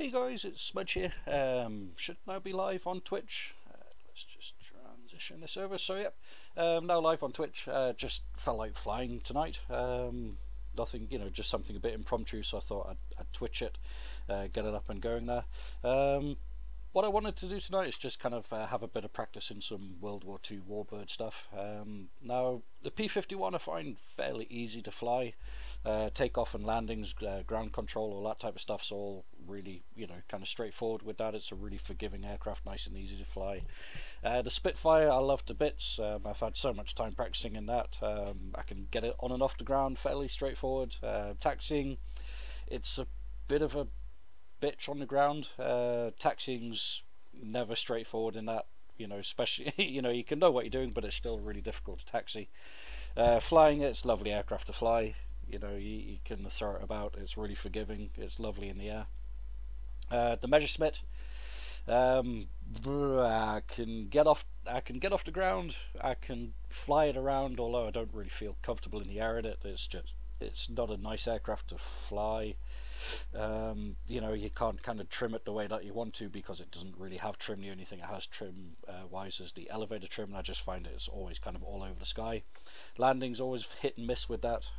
Hey guys, it's Smudge here. Should now be live on Twitch. Let's just transition this over. So yep, now live on Twitch. Just felt like flying tonight. Nothing, just something a bit impromptu. So I thought I'd Twitch it, get it up and going there. What I wanted to do tonight is just kind of have a bit of practice in some World War II Warbird stuff. Now the P-51 I find fairly easy to fly. Takeoff and landings, ground control, all that type of stuff's all really, kind of straightforward with that. It's a really forgiving aircraft, nice and easy to fly. The Spitfire I love to bits. I've had so much time practicing in that. I can get it on and off the ground fairly straightforward. Taxiing, it's a bit of a bitch on the ground. Taxiing's never straightforward in that, especially you can know what you're doing, but it's still really difficult to taxi. Flying, it's lovely aircraft to fly. You can throw it about. It's really forgiving. It's lovely in the air. The Messerschmitt, I can get off the ground. I can fly it around, although I don't really feel comfortable in the air in it. It's not a nice aircraft to fly. You can't kind of trim it the way that you want to because it doesn't really have trim. The only thing it has trim wise is the elevator trim, and I just find it's always kind of all over the sky. Landing's always hit and miss with that.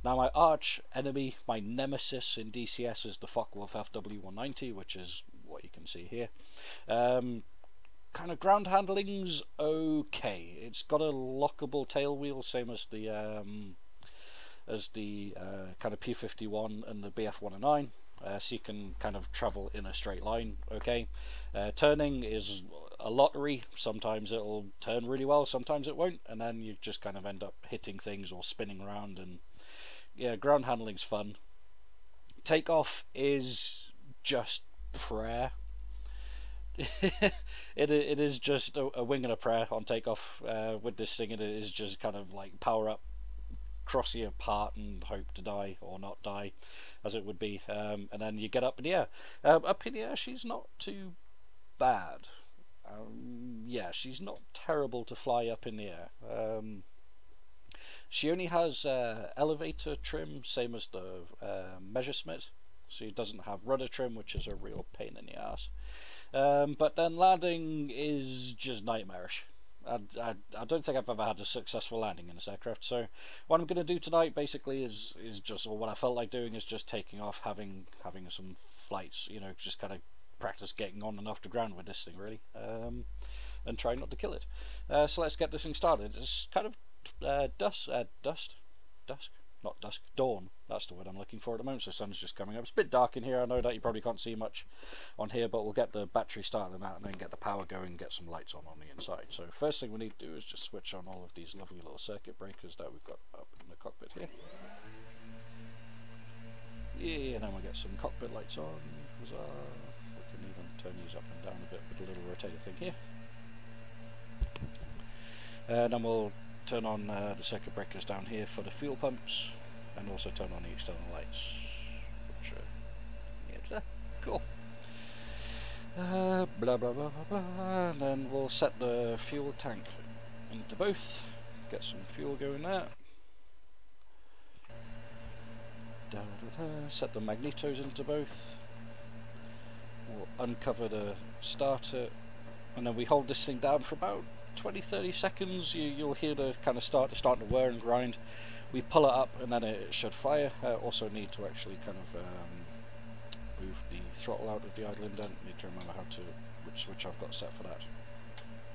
Now my arch enemy, my nemesis in DCS, is the Foke-Wolf FW190, which is what you can see here. Kind of ground handling's okay. It's got a lockable tail wheel, same as the kind of P-51 and the BF-109, so you can kind of travel in a straight line. Okay, turning is a lottery. Sometimes it'll turn really well, sometimes it won't, and then you just kind of end up hitting things or spinning around. And yeah, ground handling's fun. Takeoff is just prayer. it is just a wing and a prayer on takeoff with this thing. It is just kind of like power up, cross your path and hope to die or not die, as it would be, and then you get up in the air. Up in the air, she's not too bad. Yeah, she's not terrible to fly up in the air. She only has elevator trim, same as the Messerschmitt, so it doesn't have rudder trim, which is a real pain in the ass. But then landing is just nightmarish. I don't think I've ever had a successful landing in this aircraft. So what I'm going to do tonight basically is just, or what I felt like doing, is just taking off, having some flights, just kind of practice getting on and off the ground with this thing, really, and try not to kill it. So let's get this thing started. It's kind of dawn, that's the word I'm looking for at the moment. So the sun's just coming up. It's a bit dark in here. I know that you probably can't see much on here, but we'll get the battery started out and then get the power going and get some lights on the inside. So first thing we need to do is just switch on all of these lovely little circuit breakers that we've got up in the cockpit here. Yeah, and then we'll get some cockpit lights on. Huzzah. We can even turn these up and down a bit with a little rotator thing here. And then we'll turn on the circuit breakers down here for the fuel pumps, and also turn on the external lights, which yeah, cool. Blah blah blah blah blah. And then we'll set the fuel tank into both, get some fuel going there. Da, da, da. Set the magnetos into both. We'll uncover the starter, and then we hold this thing down for about 20-30 seconds. You'll hear the kind of starting to whir and grind. We pull it up and then it should fire. Also need to actually kind of move the throttle out of the idle indent. Need to remember how to which switch I've got set for that.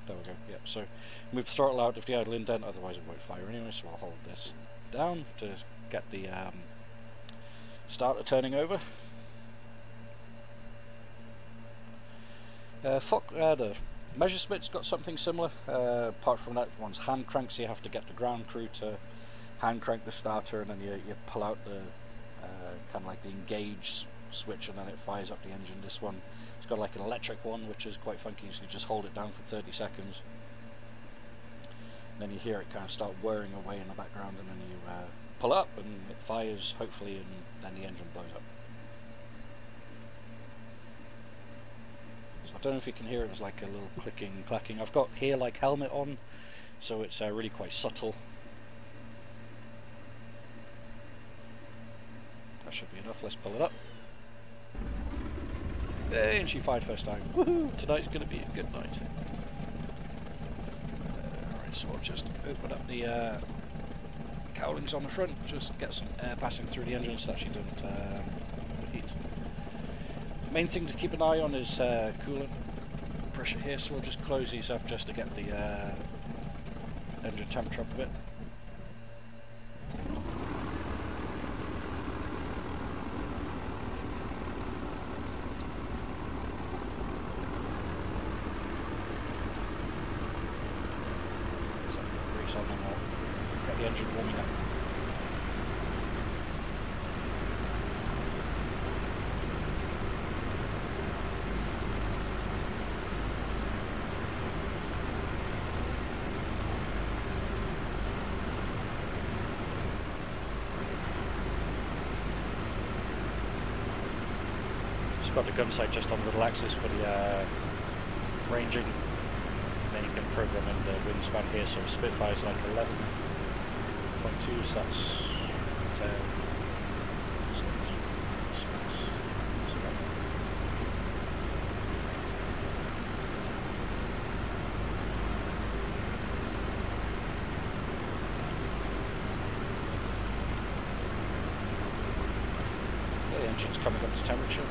There we go. Yep. So move the throttle out of the idle indent, otherwise it won't fire anyway. So I'll hold this down to get the starter turning over. The Messerschmitt's got something similar. Apart from that, one's hand crank, so you have to get the ground crew to hand crank the starter, and then you pull out the kind of like the engage switch, and then it fires up the engine. This one, it's got like an electric one, which is quite funky, so you just hold it down for 30 seconds. And then you hear it kind of start whirring away in the background, and then you pull up, and it fires, hopefully, and then the engine blows up. I don't know if you can hear it, there's like a little clicking, clacking. I've got here like helmet on, so it's really quite subtle. That should be enough. Let's pull it up. Hey, and she fired first time. Woohoo! Tonight's going to be a good night. Alright, so we'll just open up the cowlings on the front, just get some air passing through the engine so that she doesn't overheat. Main thing to keep an eye on is coolant pressure here, so we'll just close these up just to get the engine temperature up a bit. So grease on and we'll get the engine warming up. Got the gun sight just on the little axis for the ranging, and then you can program in the wingspan here, so Spitfire's like 11.2, so that's 10, 6, 56, 7. So the engine's coming up to temperature.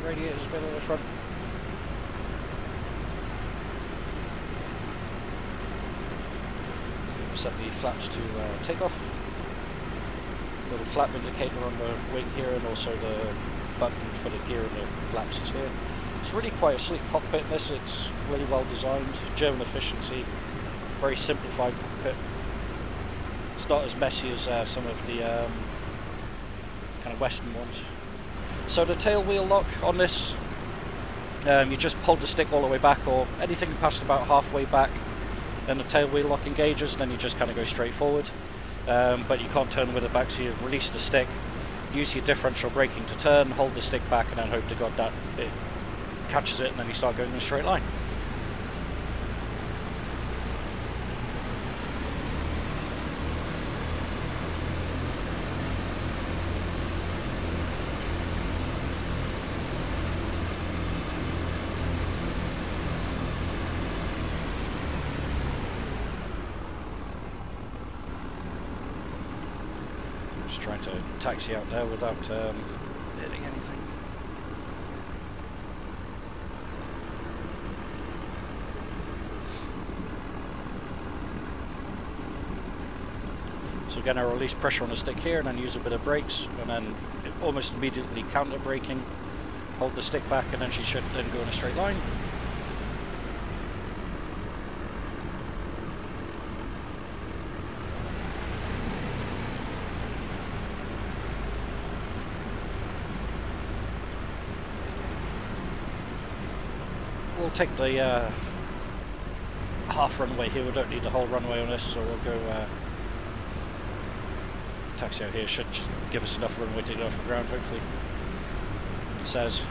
Radiators a bit on the front. We'll set the flaps to take off. Little flap indicator on the wing here, and also the button for the gear and the flaps is here. It's really quite a sleek cockpit. This, it's really well designed, German efficiency, very simplified cockpit. It's not as messy as some of the kind of Western ones. So the tail wheel lock on this, you just pull the stick all the way back, or anything past about halfway back, then the tail wheel lock engages, and then you just kind of go straight forward. But you can't turn with it back, so you release the stick, use your differential braking to turn, hold the stick back, and then hope to God that it catches it, and then you start going in a straight line. Just trying to taxi out there without hitting anything. So again, I release pressure on the stick here and then use a bit of brakes, and then almost immediately counter braking, hold the stick back, and then she should then go in a straight line. We'll take the half runway here. We don't need the whole runway on this, so we'll go taxi out here. Should just give us enough runway to get off the ground, hopefully. It says,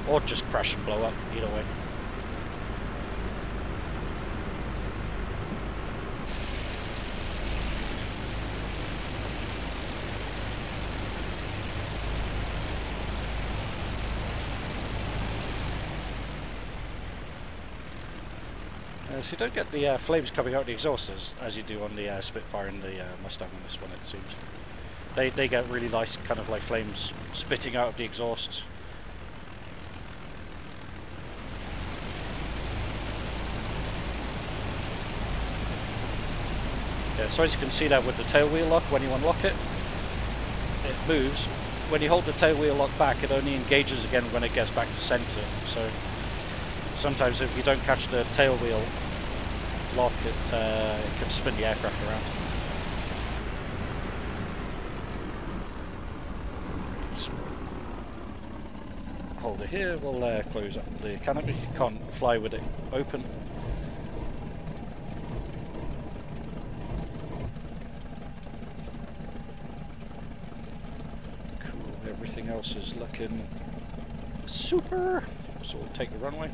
or just crash and blow up, either way. So you don't get the flames coming out of the exhaust as you do on the Spitfire and the Mustang on this one, it seems. They get really nice kind of like flames spitting out of the exhaust. Yeah, so as you can see that with the tail wheel lock, when you unlock it, it moves. When you hold the tail wheel lock back, it only engages again when it gets back to center. So sometimes if you don't catch the tail wheel lock, it can spin the aircraft around. So hold it here, we'll close up the canopy. You can't fly with it open. Cool, everything else is looking super. So we'll take the runway.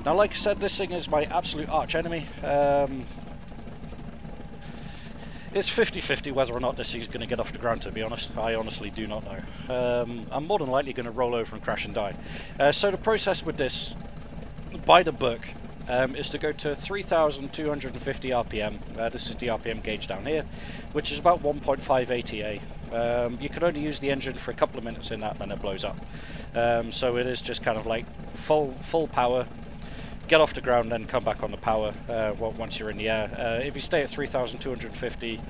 Now, like I said, this thing is my absolute arch enemy. It's 50-50 whether or not this thing's going to get off the ground, to be honest. I honestly do not know. I'm more than likely going to roll over and crash and die. So the process with this, by the book, is to go to 3,250 RPM. This is the RPM gauge down here, which is about 1.5 ATA. You can only use the engine for a couple of minutes in that, then it blows up. So it is just kind of like full power. Get off the ground, then come back on the power once you're in the air. If you stay at 3,250,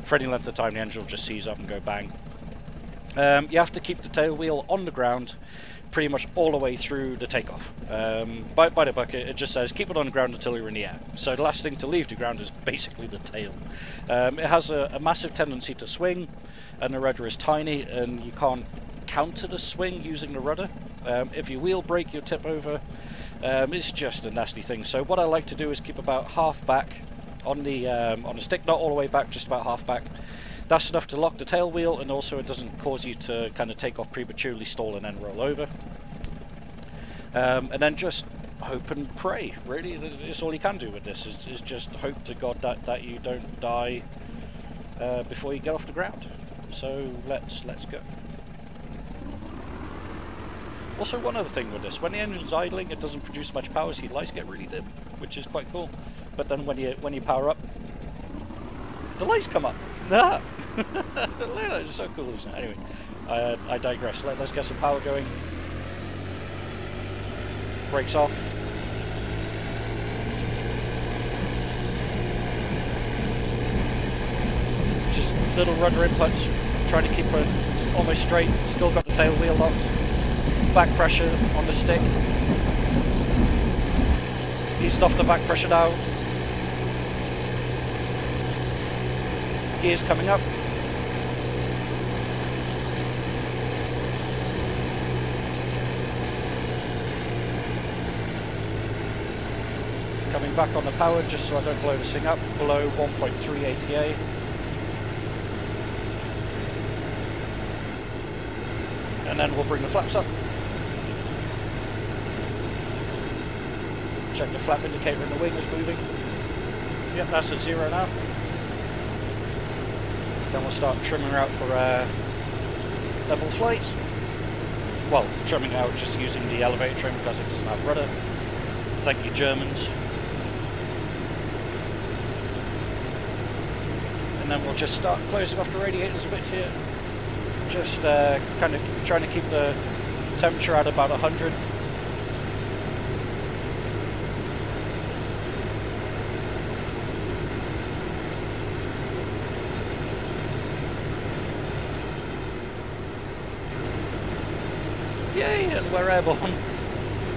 for any length of time, the engine will just seize up and go bang. You have to keep the tail wheel on the ground pretty much all the way through the takeoff. By the book, it just says keep it on the ground until you're in the air. So the last thing to leave the ground is basically the tail. It has a massive tendency to swing, and the rudder is tiny, and you can't counter the swing using the rudder. If you wheel brake, you'll tip over. It's just a nasty thing. So what I like to do is keep about half back on the stick, not all the way back, just about half back. That's enough to lock the tail wheel, and also it doesn't cause you to kind of take off prematurely, stall, and then roll over. And then just hope and pray. Really, it's all you can do with this. Is just hope to God that you don't die before you get off the ground. So let's go. Also, one other thing with this, when the engine's idling, it doesn't produce much power, so your lights get really dim, which is quite cool. But then when you power up, the lights come up. Ah! It's so cool, isn't it? Anyway, I digress. Let's get some power going. Brakes off. Just little rudder inputs, trying to keep it almost straight. Still got the tail wheel locked. Back pressure on the stick. Eased off the back pressure now. Gears coming up. Coming back on the power just so I don't blow this thing up below 1.3 ATA. And then we'll bring the flaps up. Check the flap indicator in the wing is moving. Yep, that's at 0 now. Then we'll start trimming her out for level flight. Well, trimming out just using the elevator trim because it doesn't have rudder. Thank you, Germans. And then we'll just start closing off the radiators a bit here. Just kind of trying to keep the temperature at about 100. Yay, and we're airborne.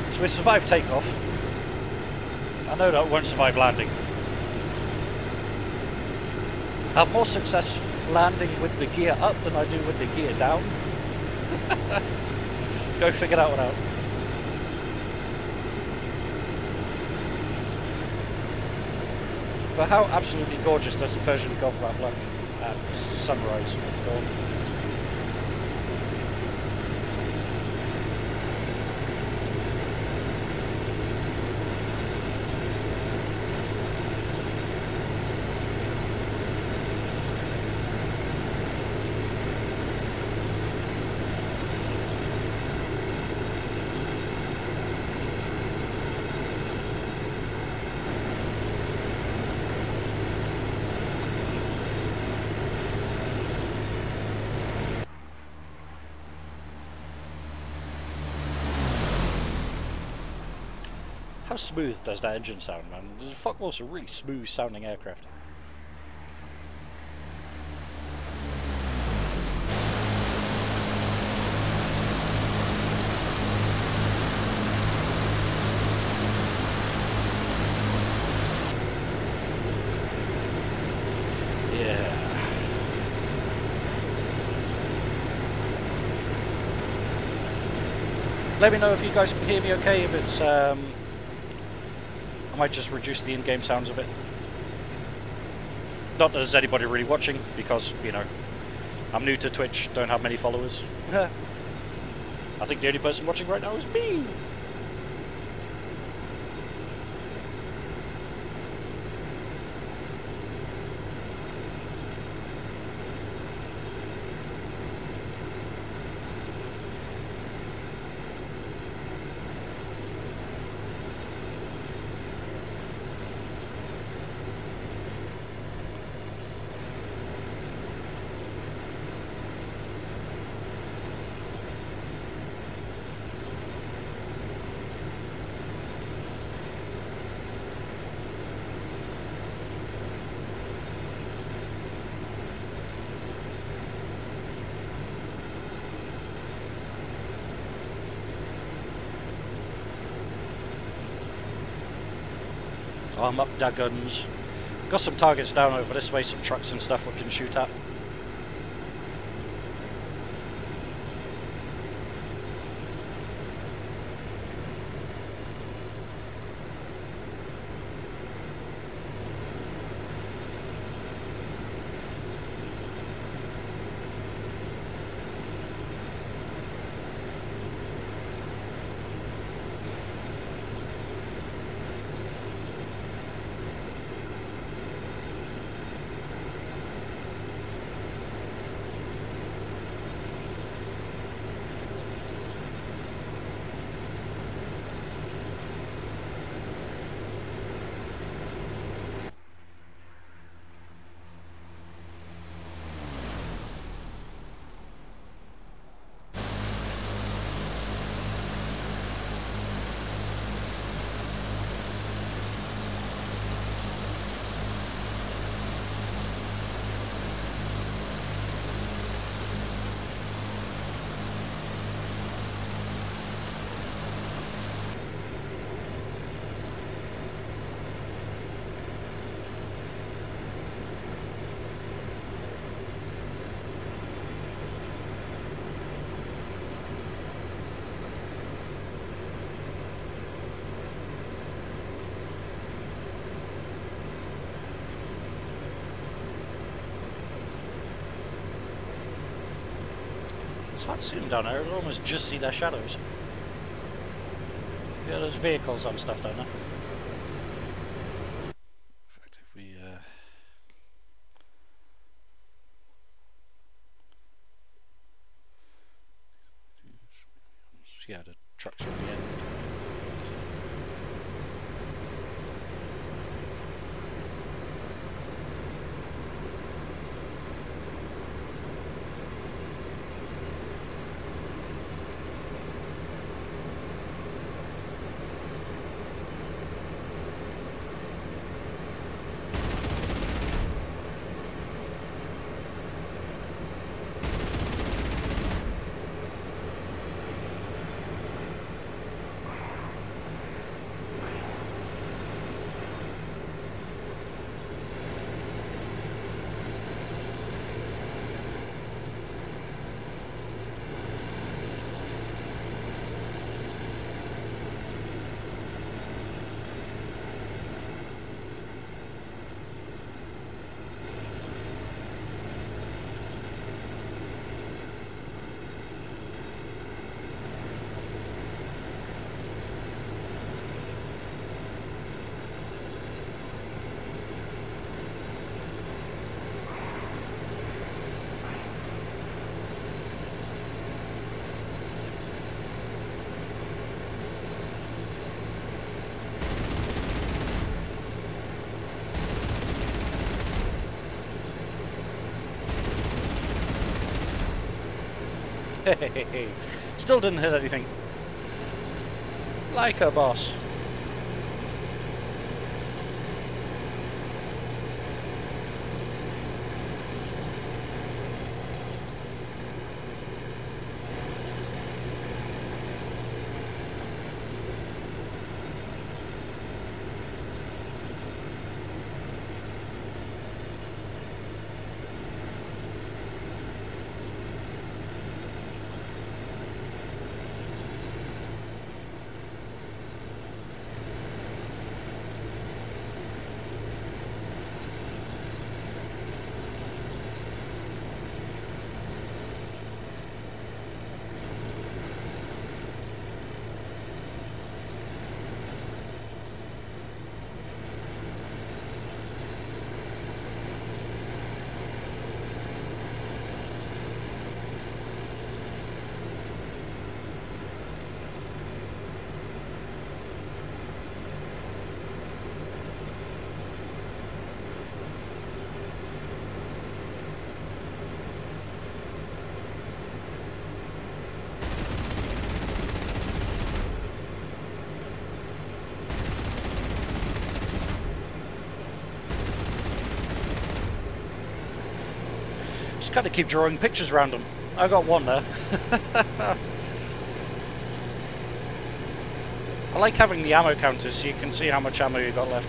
So we survived takeoff. I know that won't survive landing. I have more success landing with the gear up than I do with the gear down. Go figure that one out. But how absolutely gorgeous does the Persian Gulf map look at sunrise and dawn? How smooth does that engine sound, man? The Foke-Wolf's a really smooth sounding aircraft. Yeah. Let me know if you guys can hear me okay, if it's I might just reduce the in-game sounds a bit. Not that there's anybody really watching, because, you know, I'm new to Twitch, don't have many followers. I think the only person watching right now is me! Arm up their guns. Got some targets down over this way, some trucks and stuff we can shoot at. It's hard to see them down there, you almost just see their shadows. Yeah, there's vehicles and stuff down there. In fact, if we yeah, the trucks are at the end. Still didn't hit anything. Like a boss. Just kind of keep drawing pictures around them. I got one there. I like having the ammo counters so you can see how much ammo you got left.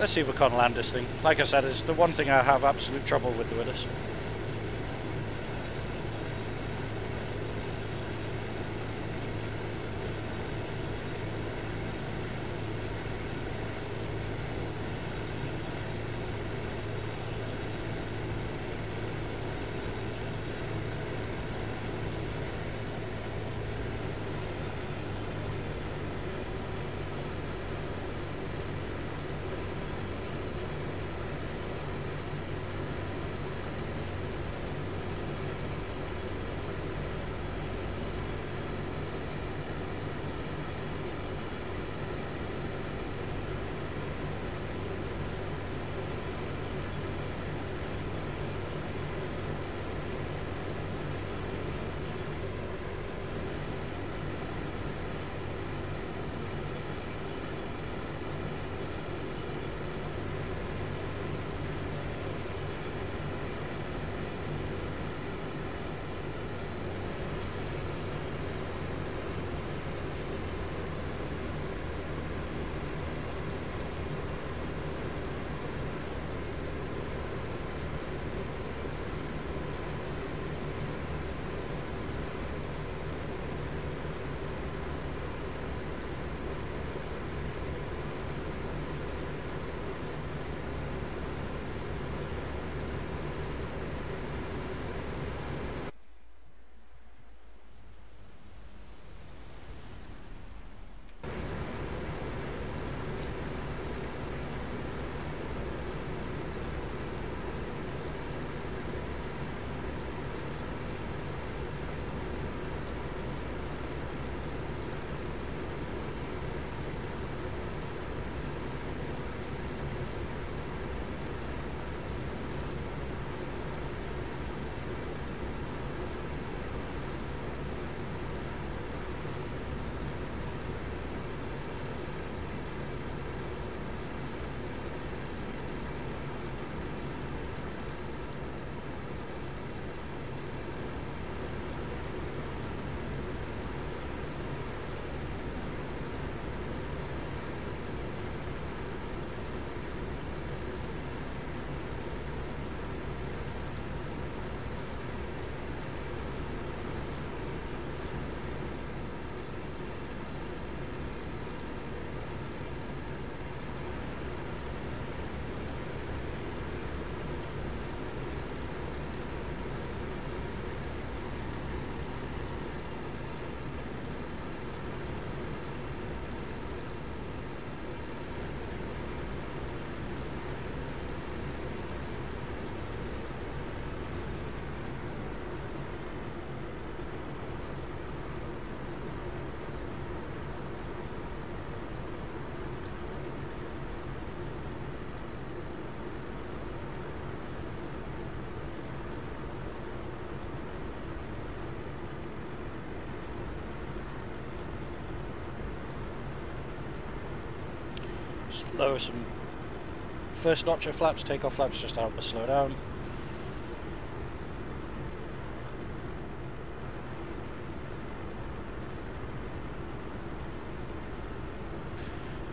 Let's see if we can land this thing. Like I said, it's the one thing I have absolute trouble with this. Just lower some first notch of flaps, take off flaps just to help us slow down.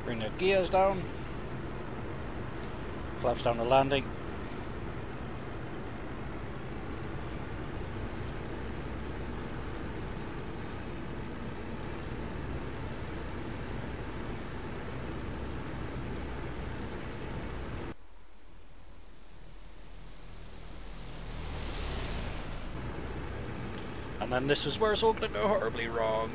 Bring the gears down, flaps down the landing. And then this is where it's all going to go horribly wrong.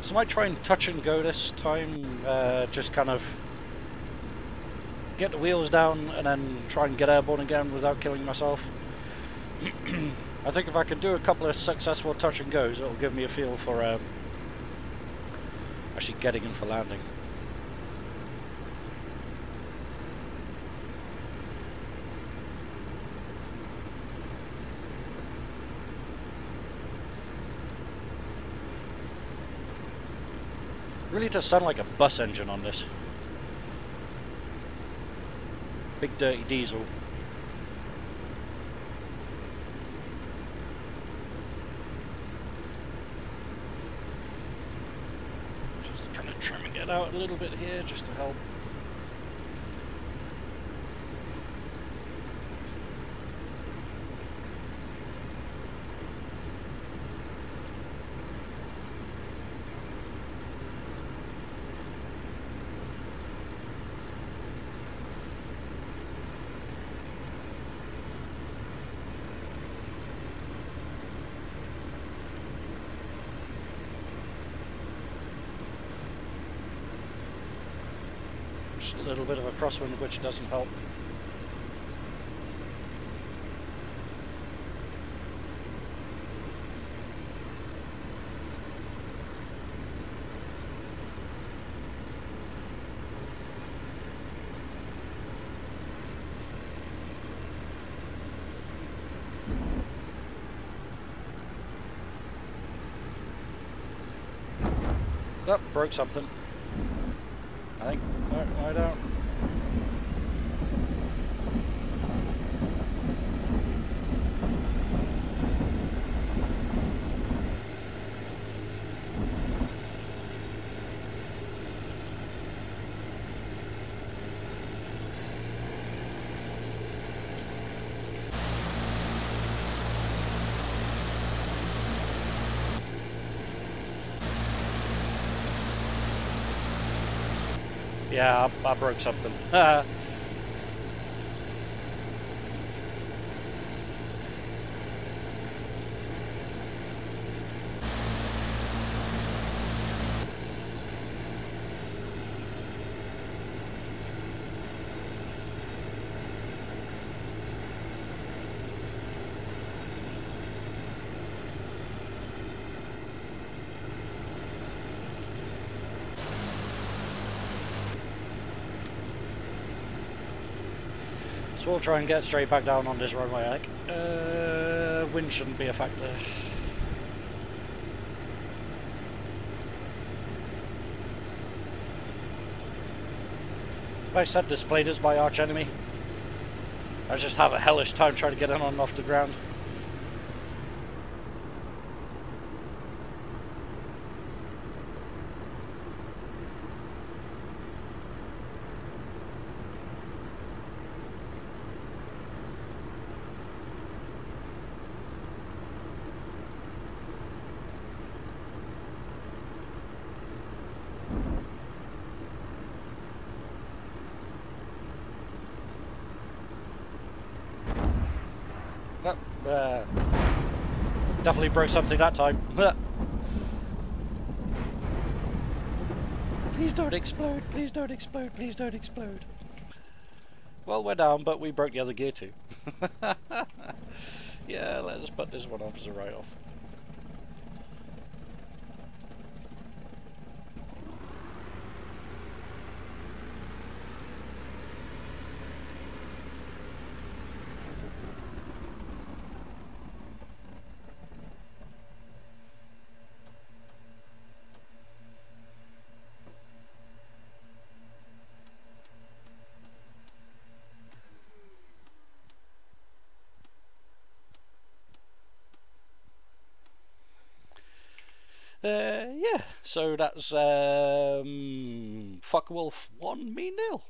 So I might try and touch and go this time, just kind of get the wheels down and then try and get airborne again without killing myself. I think if I can do a couple of successful touch and goes, it'll give me a feel for actually getting in for landing. Really does sound like a bus engine on this. Big dirty diesel. Just kind of trimming it out a little bit here just to help. Just a little bit of a crosswind, which doesn't help. Oh, broke something. I think. No, I don't. Yeah, I broke something. So we'll try and get straight back down on this runway, I think. Wind shouldn't be a factor. Like I said, this plate is my arch enemy. I just have a hellish time trying to get in on and off the ground. Definitely broke something that time. Please don't explode, please don't explode, please don't explode. Well, we're down, but we broke the other gear too. Yeah, let's put this one off as a write-off. Yeah, so that's Foke-Wolf 1, me 0.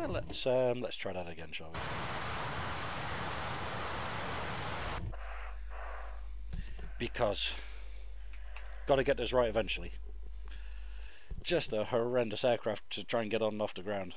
Let's try that again, shall we? Because got to get this right eventually. Just a horrendous aircraft to try and get on and off the ground.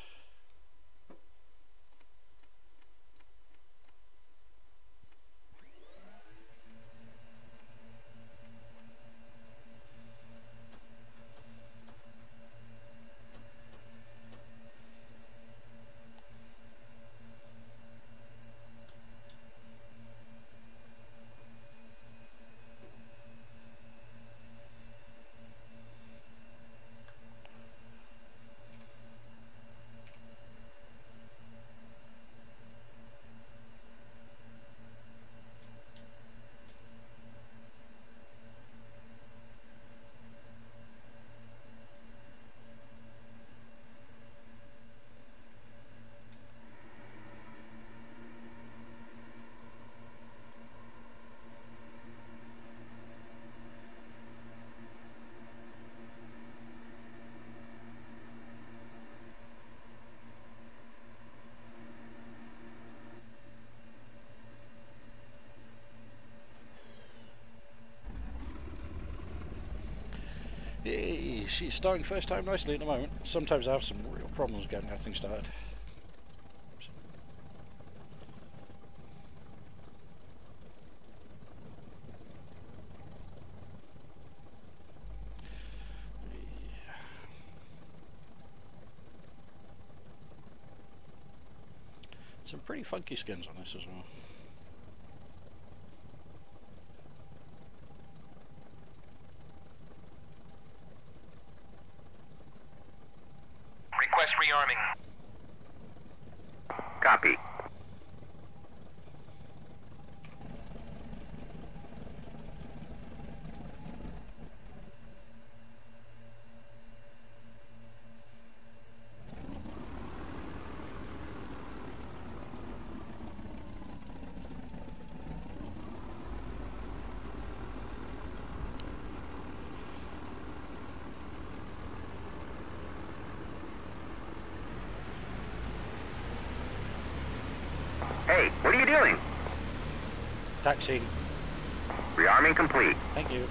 Hey, she's starting first time nicely at the moment. Sometimes I have some real problems getting that thing started. Some pretty funky skins on this as well. Request rearming. Copy. Hey, what are you doing? Taxiing. Rearming complete. Thank you.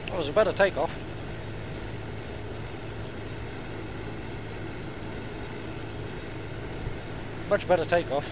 That was a better takeoff. Much better takeoff.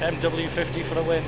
MW50 for the win.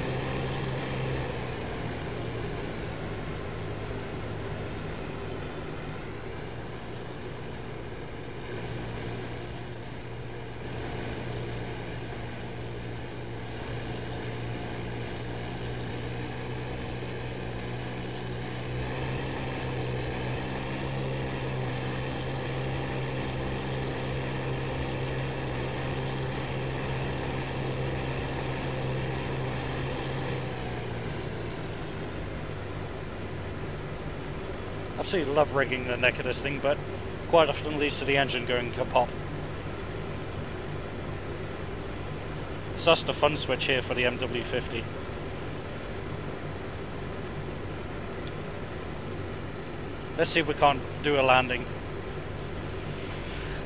Absolutely love rigging the neck of this thing, but quite often leads to the engine going kapop. So that's the fun switch here for the MW50. Let's see if we can't do a landing.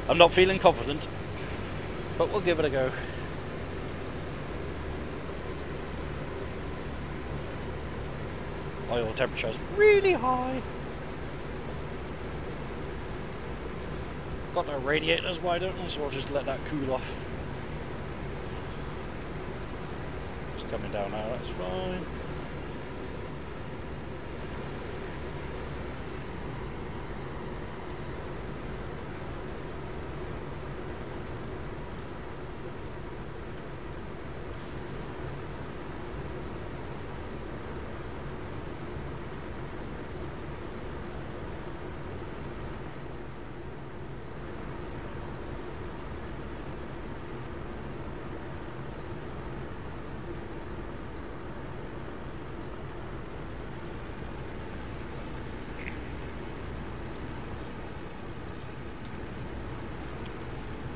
I'm not feeling confident, but we'll give it a go. Oil temperature is really high. Got no radiators wide open, so I'll just let that cool off. It's coming down now, that's fine.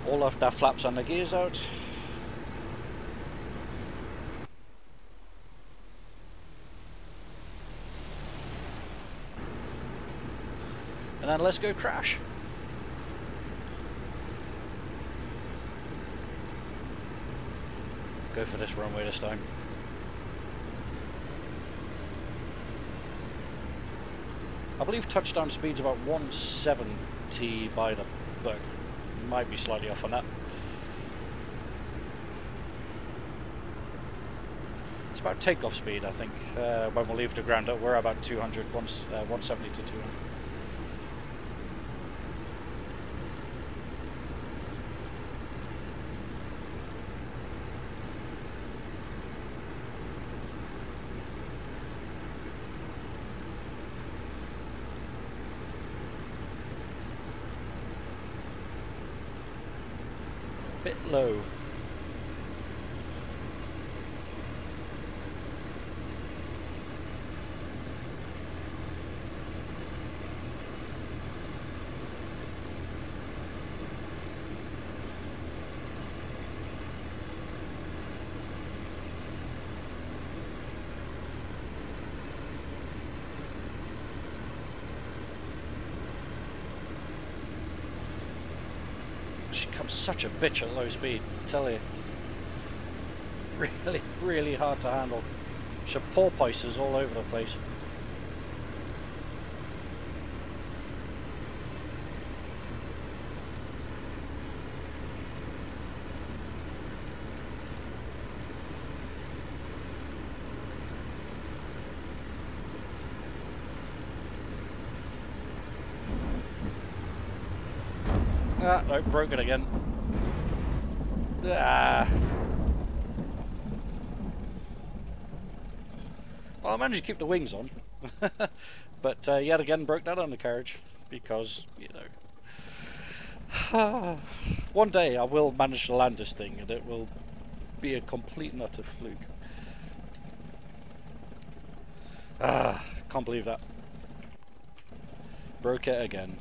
All of the flaps on the gears out. And then let's go crash. Go for this runway this time. I believe touchdown speed's about 170 by the book. Might be slightly off on that. It's about takeoff speed, I think. When we leave the ground, we're about 200, 170 to 200. Bit low. She becomes such a bitch at low speed, I tell you. Really, really hard to handle. She porpoises all over the place. Ah, no, broke it again. Ah. Well, I managed to keep the wings on. But yet again broke that undercarriage. Because, you know... One day I will manage to land this thing and it will be a complete and utter fluke. Ah, can't believe that. Broke it again.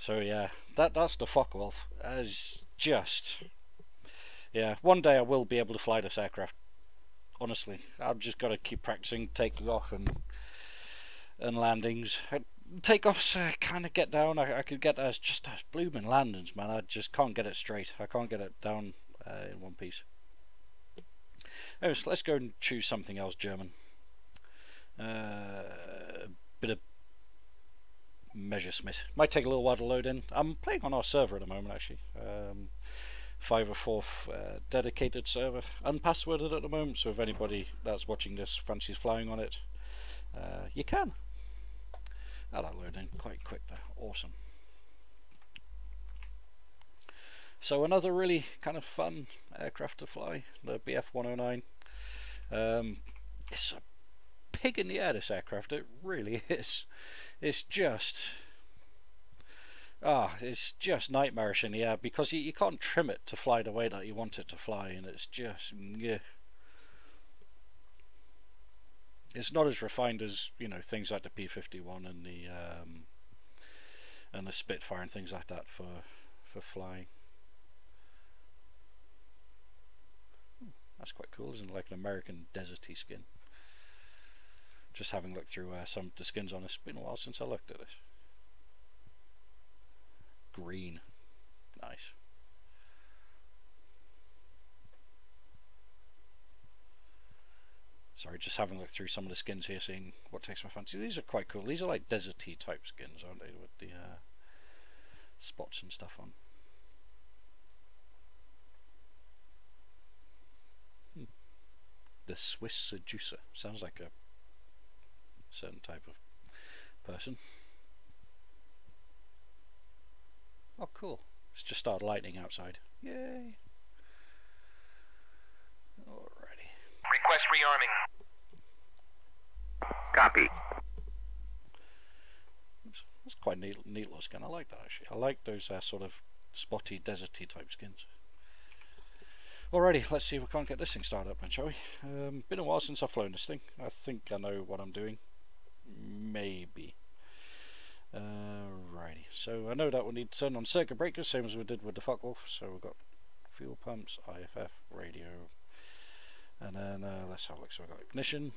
So yeah, that's the Foke-Wolf. As just, yeah, one day I will be able to fly this aircraft. Honestly, I've just got to keep practicing taking off and landings. takeoffs kind of get down. I could get as just as blooming landings, man. I just can't get it straight. I can't get it down in one piece. Anyways, let's go and choose something else German. Bit of Messerschmitt. Might take a little while to load in. I'm playing on our server at the moment, actually. 504 dedicated server, unpassworded at the moment, so if anybody that's watching this fancies flying on it, you can. That'll load in quite quick there. Awesome. So another really kind of fun aircraft to fly, the BF-109. It's a pig in the air, this aircraft. It really is. It's just nightmarish in the air because you can't trim it to fly the way that you want it to fly, and it's just it's not as refined as, you know, things like the P-51 and the Spitfire and things like that for flying. That's quite cool, isn't it? Like an American deserty skin. Just having looked through some of the skins on this. It's been a while since I looked at this. Green. Nice. Sorry, just having looked through some of the skins here, seeing what takes my fancy. These are quite cool. These are like deserty type skins, aren't they? With the spots and stuff on. The Swiss Seducer. Sounds like a certain type of person. Oh, cool. It's just started lightning outside. Yay! Alrighty. Request rearming. Copy. That's quite neat little skin. I like that, actually. I like those sort of spotty, deserty type skins. Alrighty, let's see if we can't get this thing started up then, shall we? Been a while since I've flown this thing. I think I know what I'm doing. Maybe. Righty, so I know that we'll need to turn on circuit breakers, same as we did with the Foke-Wolf. So we've got fuel pumps, IFF, radio, and then let's have a look. So we've got ignition.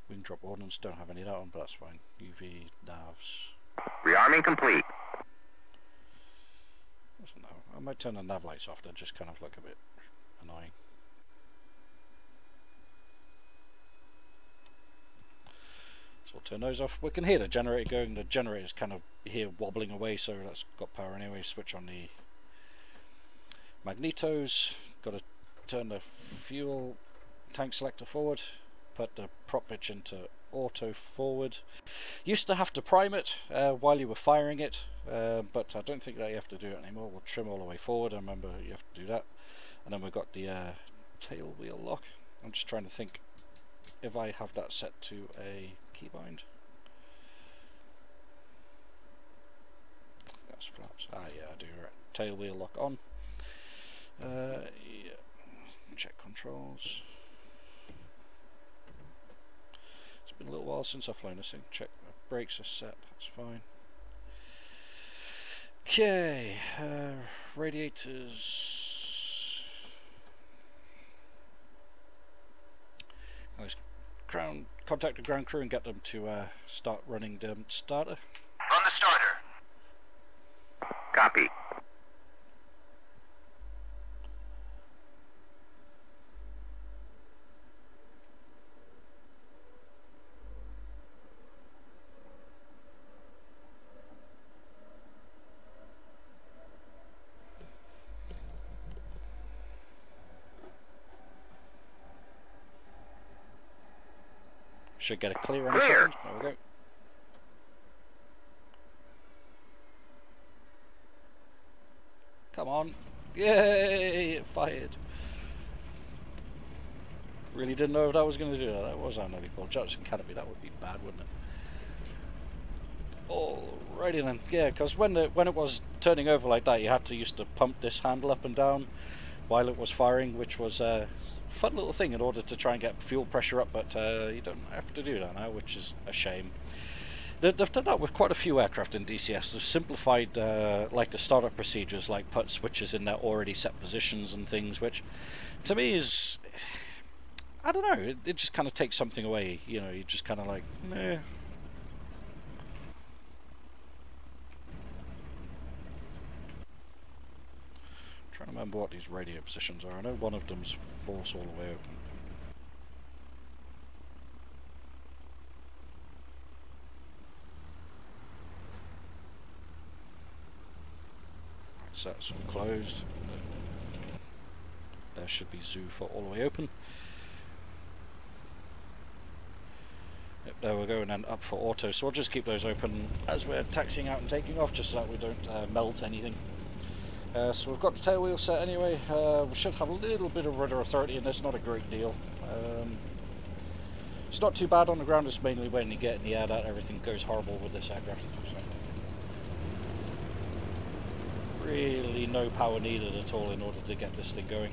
Wing drop ordnance, don't have any of that on, but that's fine. UV, navs. Rearming complete. No, I might turn the nav lights off, they just kind of look a bit annoying. So we'll turn those off. We can hear the generator going. The generator's kind of here wobbling away, so that's got power anyway. Switch on the magnetos. Got to turn the fuel tank selector forward. Put the prop pitch into auto forward. Used to have to prime it while you were firing it, but I don't think that you have to do it anymore. We'll trim all the way forward. I remember you have to do that. And then we've got the tail wheel lock. I'm just trying to think if I have that set to a keybind. That's flaps. Ah, yeah, I do. Right. Tail wheel lock on. Yeah. Check controls. It's been a little while since I've flown this thing. Check the brakes are set. That's fine. Okay. Radiators. Let's contact the ground crew and get them to start running the starter. Run the starter. Copy. Should get a clear on a second. There we go. Come on. Yay! It fired. Really didn't know if that was going to do that. That was our nearly pulled Jetson canopy. That would be bad, wouldn't it? Alrighty then. Yeah, because when it was turning over like that, you used to pump this handle up and down while it was firing, which was fun little thing in order to try and get fuel pressure up, but you don't have to do that now, which is a shame. They've done that with quite a few aircraft in DCS. They've simplified like the startup procedures, like put switches in their already set positions and things, which to me is, I don't know, it just kind of takes something away. You know, you just kind of like, meh, trying to remember what these radio positions are. I know one of them's force all the way open. So that's closed. There should be zoo for all the way open. Yep, there we go, and then up for auto. So we'll just keep those open as we're taxiing out and taking off, just so that we don't melt anything. So we've got the tail wheel set anyway. We should have a little bit of rudder authority in this, not a great deal. It's not too bad on the ground, it's mainly when you get in the air that everything goes horrible with this aircraft. So really no power needed at all in order to get this thing going.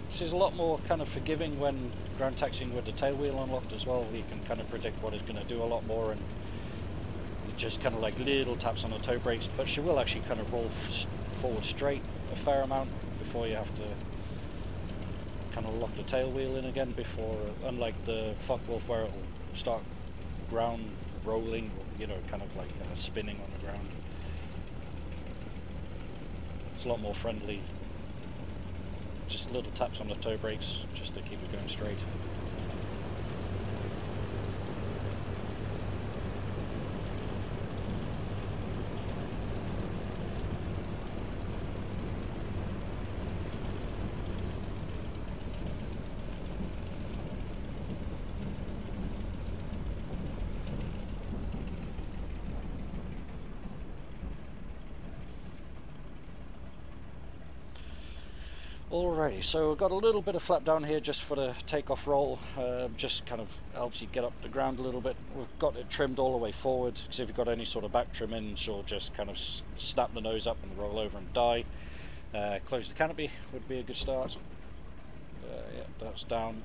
This is a lot more kind of forgiving when ground taxiing with the tail wheel unlocked as well. You can kind of predict what it's going to do a lot more, and just kind of like little taps on the toe brakes, but she will actually kind of roll forward straight a fair amount before you have to kind of lock the tail wheel in again before, unlike the Foke-Wolf where it'll start ground rolling, you know, kind of like spinning on the ground. It's a lot more friendly. Just little taps on the toe brakes just to keep it going straight. Alrighty, so we've got a little bit of flap down here just for the takeoff roll, just kind of helps you get up the ground a little bit. We've got it trimmed all the way forward, because if you've got any sort of back trim in, she'll just kind of snap the nose up and roll over and die. Close the canopy would be a good start. Yeah, that's down.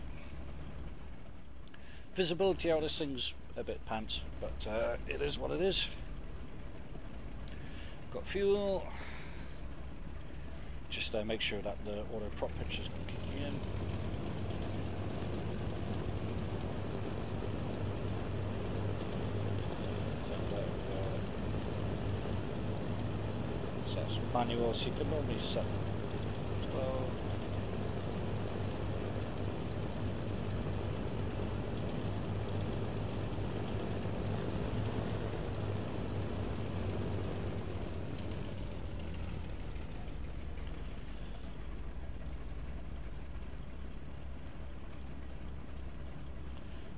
Visibility out of this thing's a bit pants, but it is what it is. Got fuel. Just make sure that the auto prop pitch is kicking in. So that's manual, so you can normally set 12.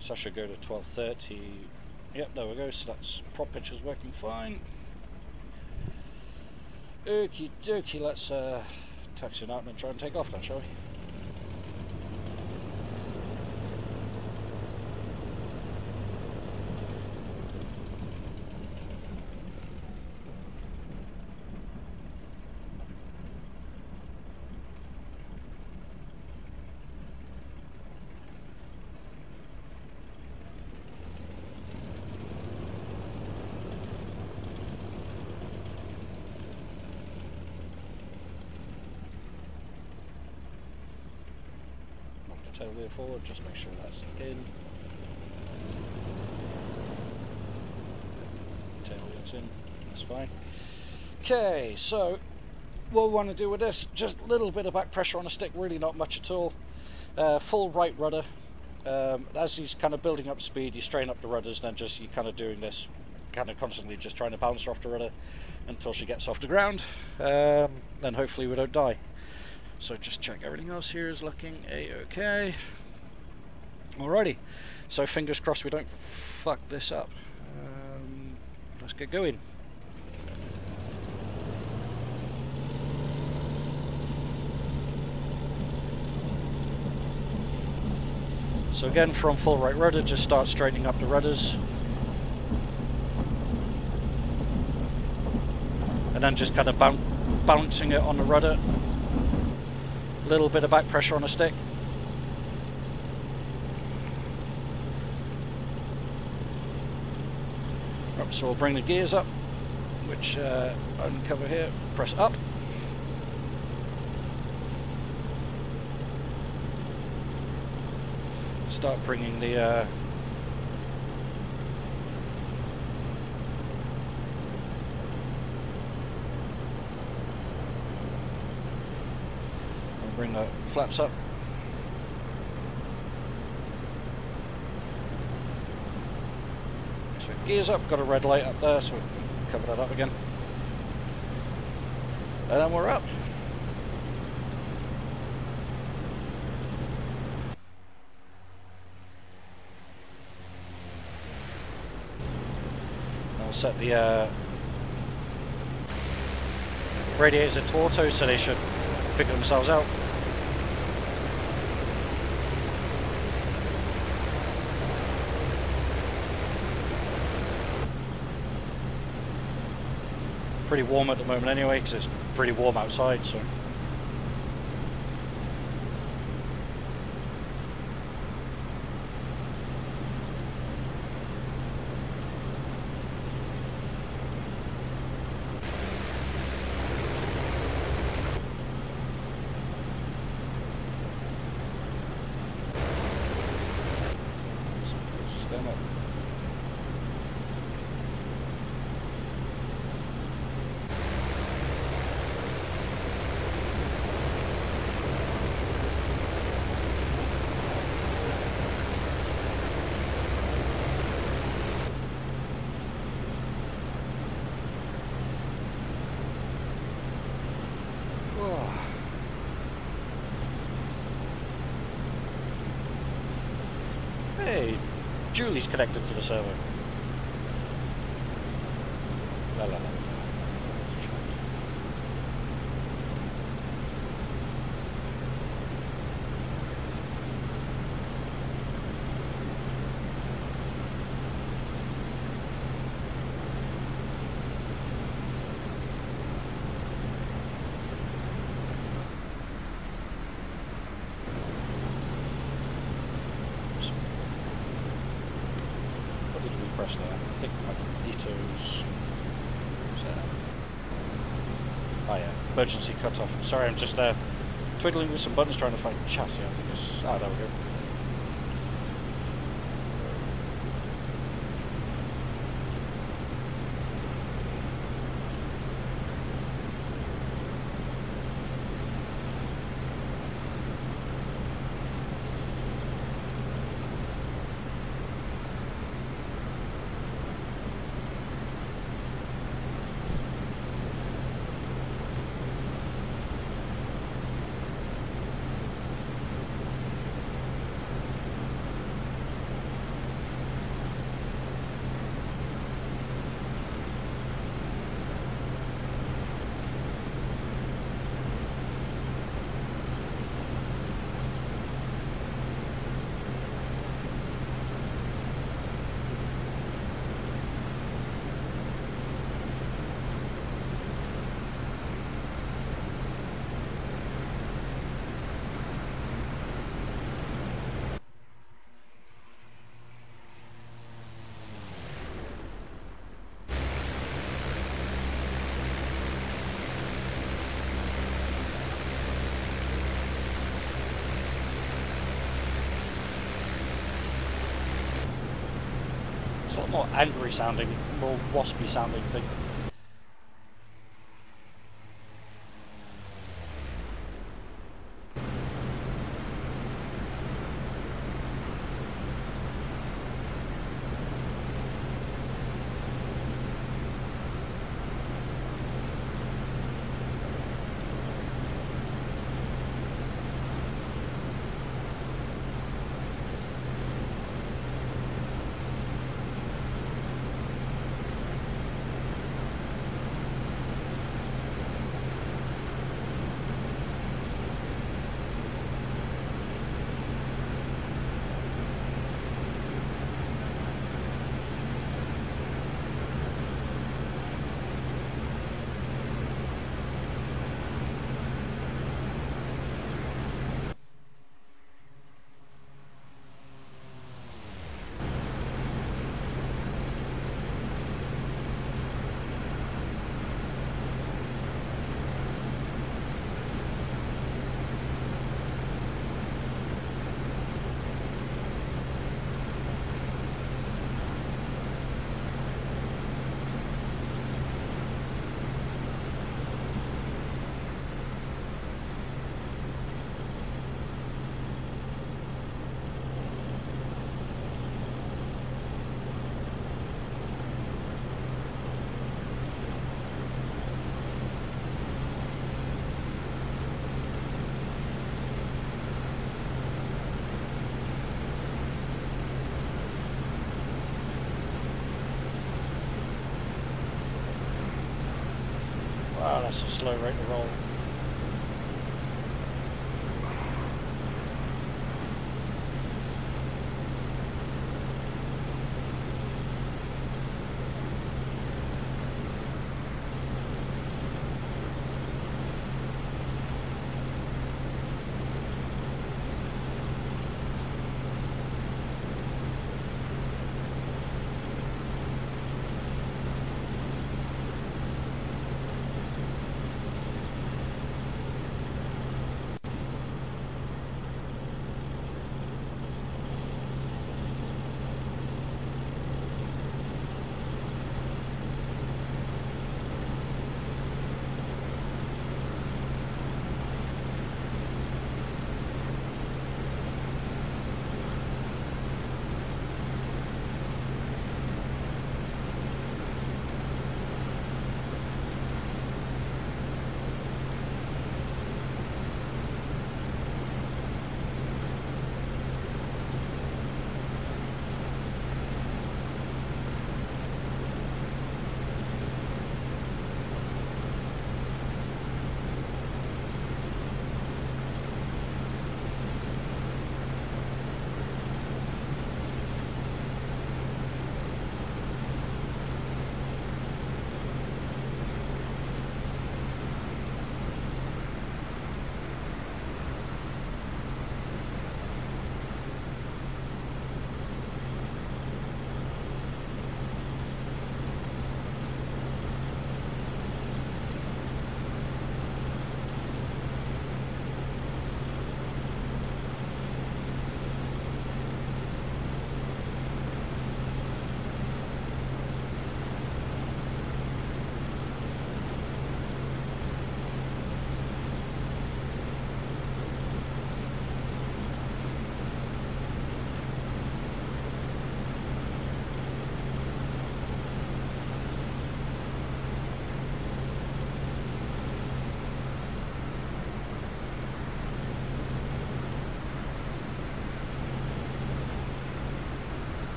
So I should go to 12:30. Yep, there we go. So that's prop pitch is working fine. Okie dokie, let's taxi it out and try and take off then, shall we? Tail wheel forward, just make sure that's in. Tail wheel's in, that's fine. Okay, so what we want to do with this, just a little bit of back pressure on the stick, really not much at all. Full right rudder. As he's kind of building up speed, you strain up the rudders, then just you're kind of doing this, kind of constantly just trying to balance her off the rudder until she gets off the ground. Then hopefully we don't die. So just check everything else here is looking a-okay. Alrighty, so fingers crossed we don't fuck this up. Let's get going. So again, from full right rudder, just start straightening up the rudders. And then just kind of balancing it on the rudder. Little bit of back pressure on a stick. Right, so we'll bring the gears up, which uncover here, press up. Start bringing the I'll bring the flaps up. So gears up, got a red light up there, so we can cover that up again. And then we're up. I'll set the radiators to auto, so they should figure themselves out. Pretty warm at the moment anyway, because it's pretty warm outside, so. Stand up. Hey, Julie's connected to the server. La la la. What did we press there? I think magnetos. Oh yeah, emergency cutoff. Sorry, I'm just twiddling with some buttons trying to find chat here. I think it's. Ah, there we go. It's a lot more angry sounding, more waspy sounding thing. that's a slow rate of roll.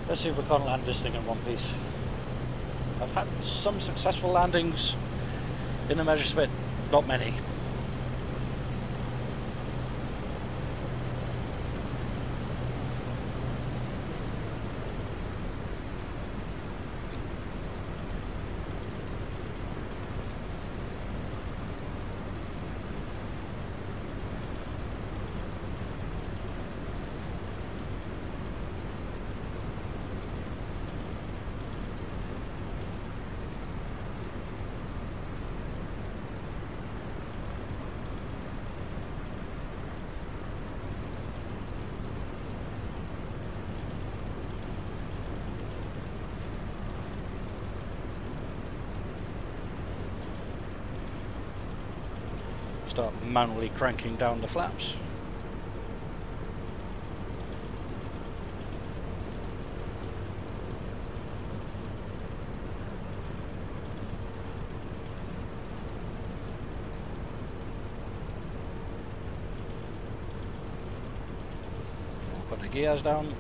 Let's see if we can't land this thing in one piece. I've had some successful landings In the measure spit, not many. Start manually cranking down the flaps. Put the gears down.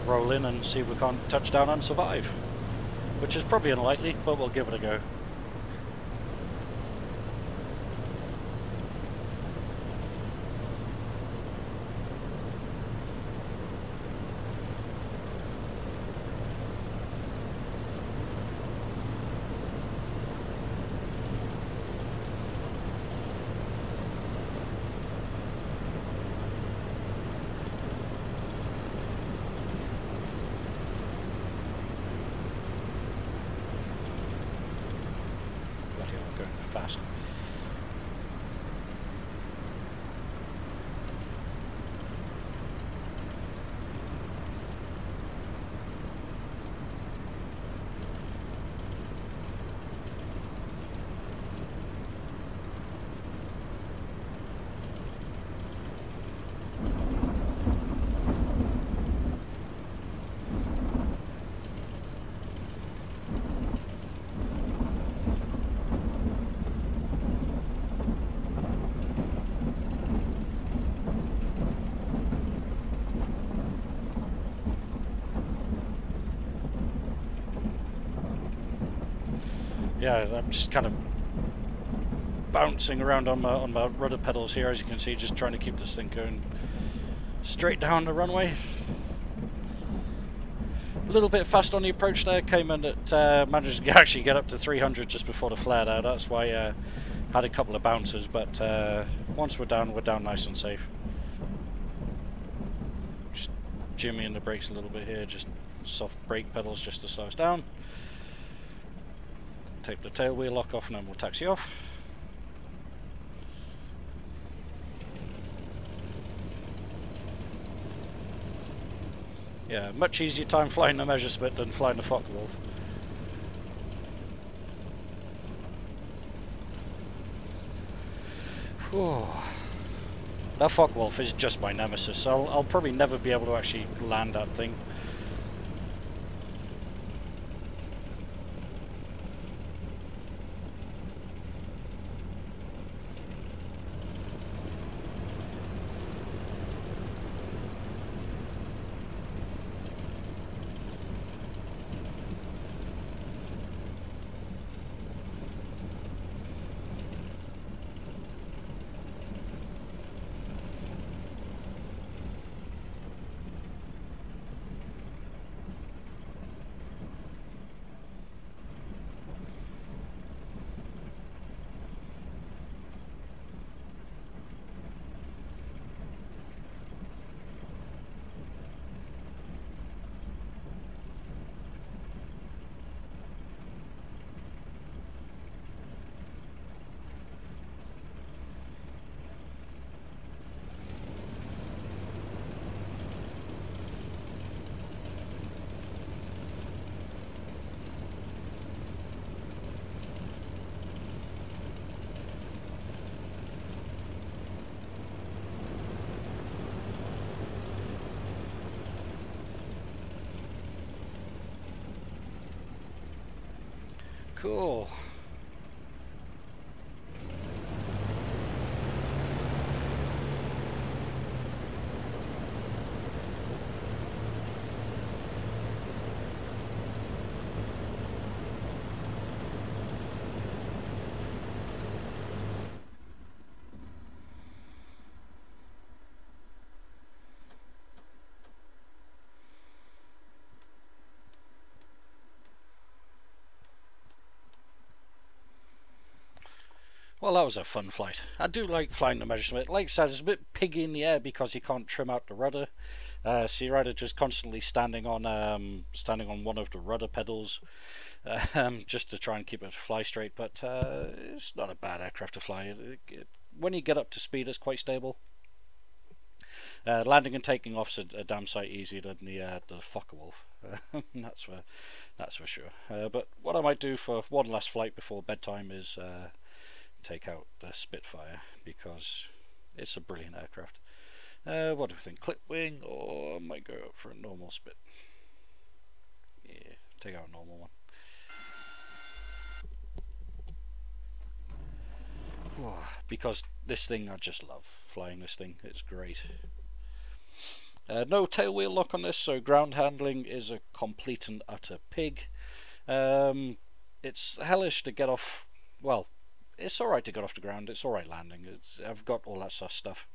Roll in and see if we can't touch down and survive, which is probably unlikely, but we'll give it a go. Going fast. Yeah, I'm just kind of bouncing around on my rudder pedals here, as you can see, just trying to keep this thing going straight down the runway. A little bit fast on the approach there, came in at managed to actually get up to 300 just before the flare there. That's why I had a couple of bounces, but once we're down nice and safe. Just jimmying the brakes a little bit here, just soft brake pedals just to slow us down. Take the tail wheel lock off and then we'll taxi off. Yeah, much easier time flying the measure split than flying the Foke-Wolf. That Foke-Wolf is just my nemesis. I'll probably never be able to actually land that thing. Cool. Well, that was a fun flight. I do like flying the Messerschmitt. Like I said, it's a bit piggy in the air because you can't trim out the rudder. So you're either just constantly standing on one of the rudder pedals, just to try and keep it fly straight. But it's not a bad aircraft to fly. When you get up to speed, it's quite stable. Landing and taking off's a damn sight easier than the Foke-Wolf. that's for sure. But what I might do for one last flight before bedtime is take out the Spitfire, because it's a brilliant aircraft. What do we think? Clip wing, or I might go for a normal Spit? Yeah, take out a normal one. Because this thing, I just love flying this thing. It's great. No tail wheel lock on this, so ground handling is a complete and utter pig. It's hellish to get off. Well, it's alright to get off the ground. It's alright landing. I've got all that sort of stuff.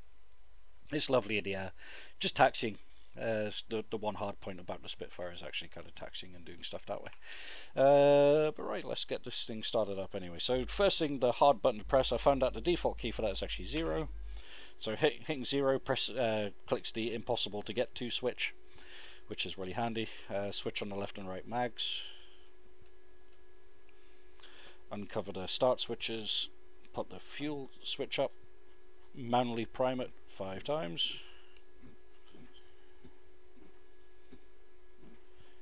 It's lovely in the air. Just taxiing. The one hard point about the Spitfire is actually kind of taxiing and doing stuff that way. But right, let's get this thing started up anyway. So first thing, the hard button to press. I found out the default key for that is actually 0. So hitting 0 clicks the impossible to get to switch, which is really handy. Switch on the left and right mags. Uncover the start switches. Put the fuel switch up. Manually prime it 5 times.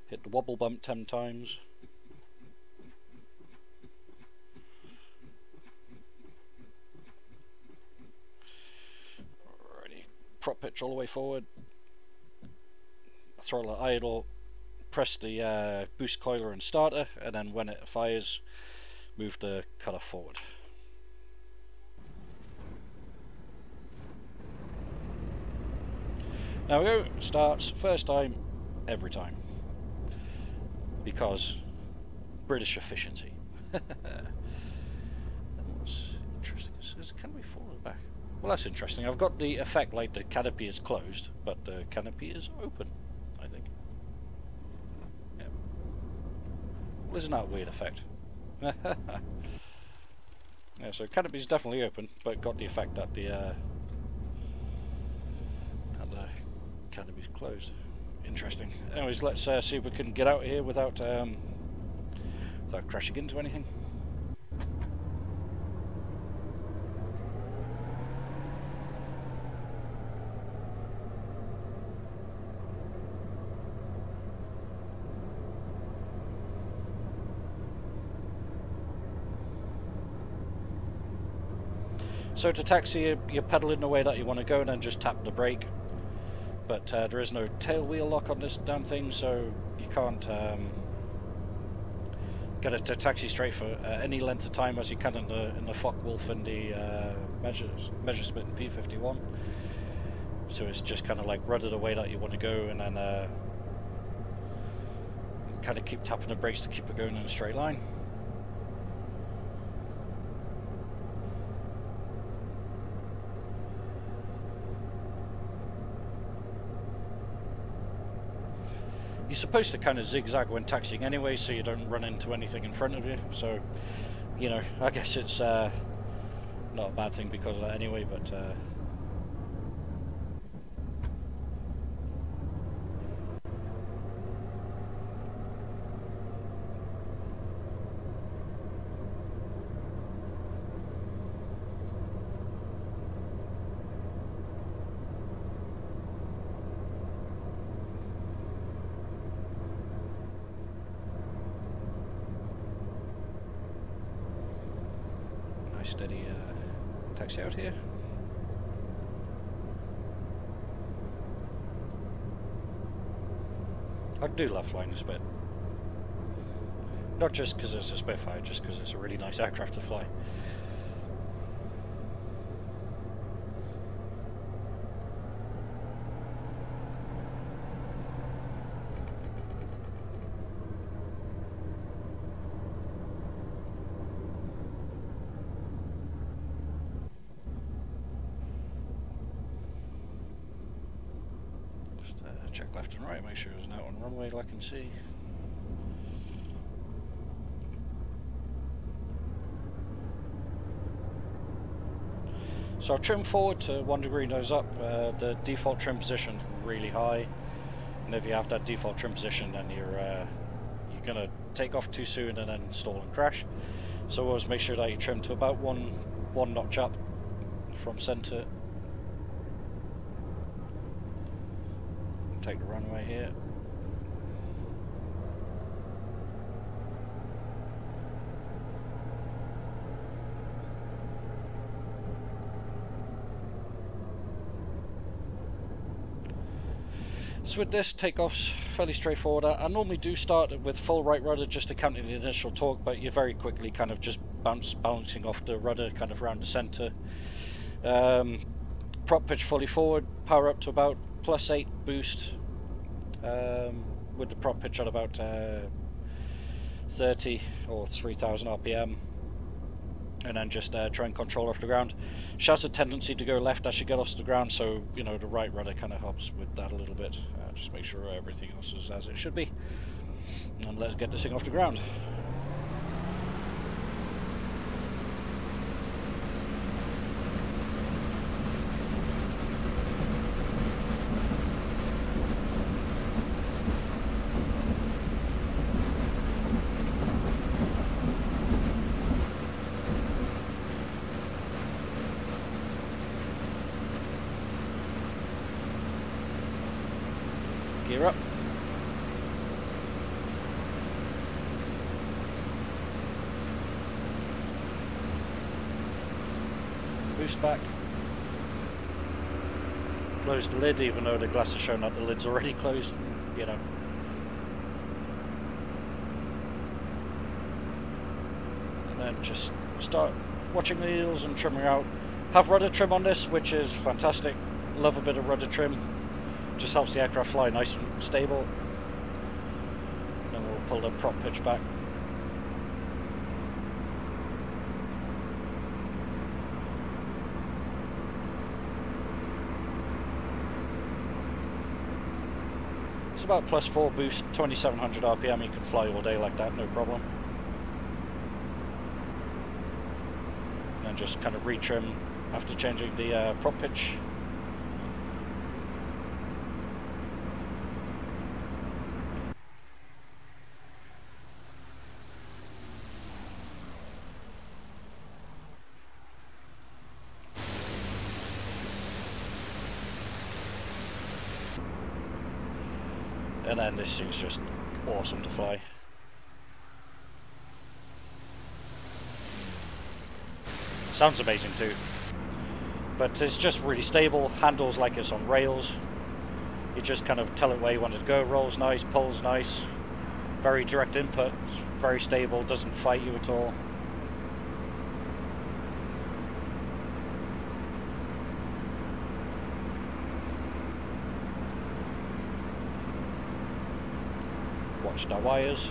Hit the wobble bump 10 times. Alrighty, prop pitch all the way forward. Throttle idle. Press the boost coiler and starter, and then when it fires, move the cutter forward. Now we go. Starts first time, every time. Because British efficiency. What's interesting is can we forward back? Well, that's interesting. I've got the effect like the canopy is closed, but the canopy is open, I think. Yeah. Well, isn't that a weird effect? Yeah, so canopy is definitely open, but got the effect that the canopy's closed. Interesting. Anyways, let's see if we can get out of here without crashing into anything. So to taxi, you pedal in the way that you want to go and then just tap the brake. But there is no tail wheel lock on this damn thing, so you can't get it to taxi straight for any length of time as you can in the Foke-Wolf and the Messerschmitt and P51. So it's just kind of like rudder the way that you want to go, and then kind of keep tapping the brakes to keep it going in a straight line. You're supposed to kind of zigzag when taxiing anyway, so you don't run into anything in front of you. So, you know, I guess it's not a bad thing because of that anyway, but... steady taxi out here. I do love flying this bit. Not just because it's a Spitfire, just because it's a really nice aircraft to fly. Check left and right, make sure there's no on runway that I can see. So I've trimmed forward to 1 degree nose up. The default trim position's really high, and if you have that default trim position, then you're gonna take off too soon and then stall and crash. So always make sure that you trim to about one notch up from center. Take the runway here. So with this, takeoff's fairly straightforward. I normally do start with full right rudder just to counter the initial torque, but you're very quickly kind of just bouncing off the rudder kind of around the center. Prop pitch fully forward, power up to about +8 boost, with the prop pitch at about 30 or 3000 RPM. And then just try and control off the ground. She has a tendency to go left as she gets off the ground, so you know the right rudder kind of helps with that a little bit. Just make sure everything else is as it should be, and let's get this thing off the ground. Gear up. Boost back. Close the lid, even though the glass has shown that the lid's already closed, you know. And then just start watching the needles and trimming out. Have rudder trim on this, which is fantastic. Love a bit of rudder trim. Just helps the aircraft fly nice and stable. Then we'll pull the prop pitch back. It's about +4 boost, 2700 RPM. You can fly all day like that, no problem. And then just kind of retrim after changing the prop pitch. And then this thing's just awesome to fly. Sounds amazing too. But it's just really stable, handles like it's on rails. You just kind of tell it where you want it to go, rolls nice, pulls nice. Very direct input, very stable, doesn't fight you at all. Watch the wires.